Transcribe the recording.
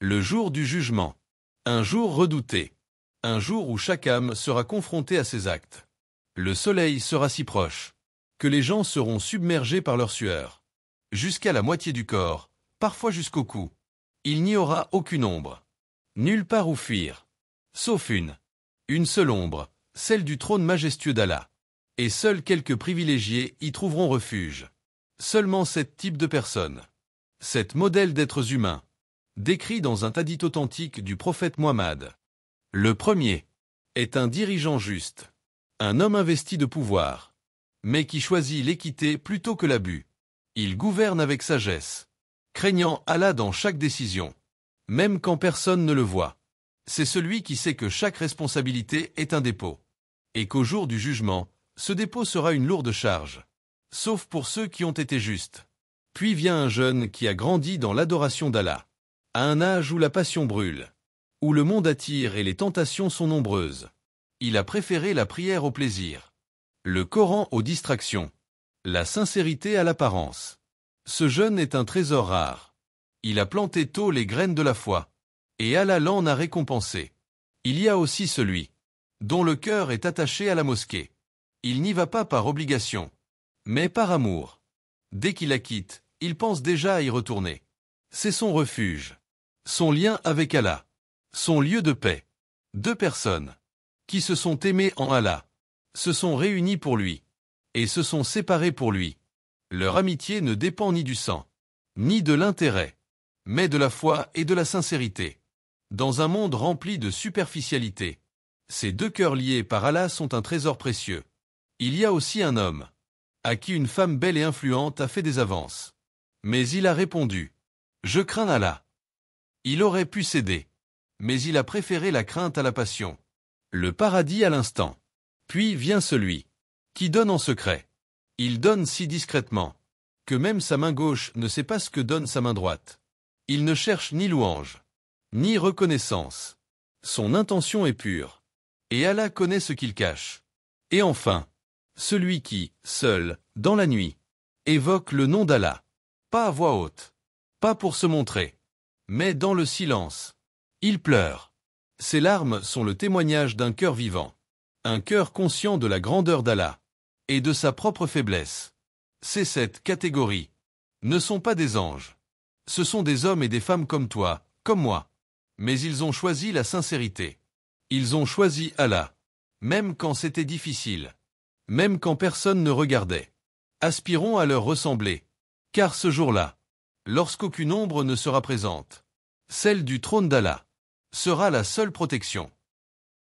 Le jour du jugement. Un jour redouté. Un jour où chaque âme sera confrontée à ses actes. Le soleil sera si proche que les gens seront submergés par leur sueur. Jusqu'à la moitié du corps, parfois jusqu'au cou. Il n'y aura aucune ombre. Nulle part où fuir. Sauf une seule ombre, celle du trône majestueux d'Allah. Et seuls quelques privilégiés y trouveront refuge. Seulement 7 types de personnes. 7 modèles d'êtres humains. Décrits dans un hadith authentique du prophète Muhammad. Le premier est un dirigeant juste. Un homme investi de pouvoir. Mais qui choisit l'équité plutôt que l'abus. Il gouverne avec sagesse. Craignant Allah dans chaque décision. Même quand personne ne le voit. C'est celui qui sait que chaque responsabilité est un dépôt. Et qu'au jour du jugement, ce dépôt sera une lourde charge. Sauf pour ceux qui ont été justes. Puis vient un jeune qui a grandi dans l'adoration d'Allah. À un âge où la passion brûle. Où le monde attire et les tentations sont nombreuses. Il a préféré la prière au plaisir. Le Coran aux distractions. La sincérité à l'apparence. Ce jeune est un trésor rare. Il a planté tôt les graines de la foi. Et Allah l'en a récompensé. Il y a aussi celui dont le cœur est attaché à la mosquée. Il n'y va pas par obligation, mais par amour. Dès qu'il la quitte, il pense déjà à y retourner. C'est son refuge. Son lien avec Allah. Son lieu de paix. 2 personnes qui se sont aimées en Allah, se sont réunies pour lui, et se sont séparées pour lui. Leur amitié ne dépend ni du sang, ni de l'intérêt, mais de la foi et de la sincérité. Dans un monde rempli de superficialité, ces 2 cœurs liés par Allah sont un trésor précieux. Il y a aussi un homme, à qui une femme belle et influente a fait des avances. Mais il a répondu « Je crains Allah ». Il aurait pu céder, mais il a préféré la crainte à la passion. Le paradis à l'instant. Puis vient celui qui donne en secret. Il donne si discrètement que même sa main gauche ne sait pas ce que donne sa main droite. Il ne cherche ni louange, ni reconnaissance. Son intention est pure. Et Allah connaît ce qu'il cache. Et enfin, celui qui, seul, dans la nuit, évoque le nom d'Allah. Pas à voix haute. Pas pour se montrer. Mais dans le silence. Il pleure. Ses larmes sont le témoignage d'un cœur vivant. Un cœur conscient de la grandeur d'Allah. Et de sa propre faiblesse. Ces 7 catégories ne sont pas des anges. Ce sont des hommes et des femmes comme toi, comme moi. Mais ils ont choisi la sincérité. Ils ont choisi Allah. Même quand c'était difficile. Même quand personne ne regardait. Aspirons à leur ressembler. Car ce jour-là, lorsqu'aucune ombre ne sera présente, celle du trône d'Allah sera la seule protection.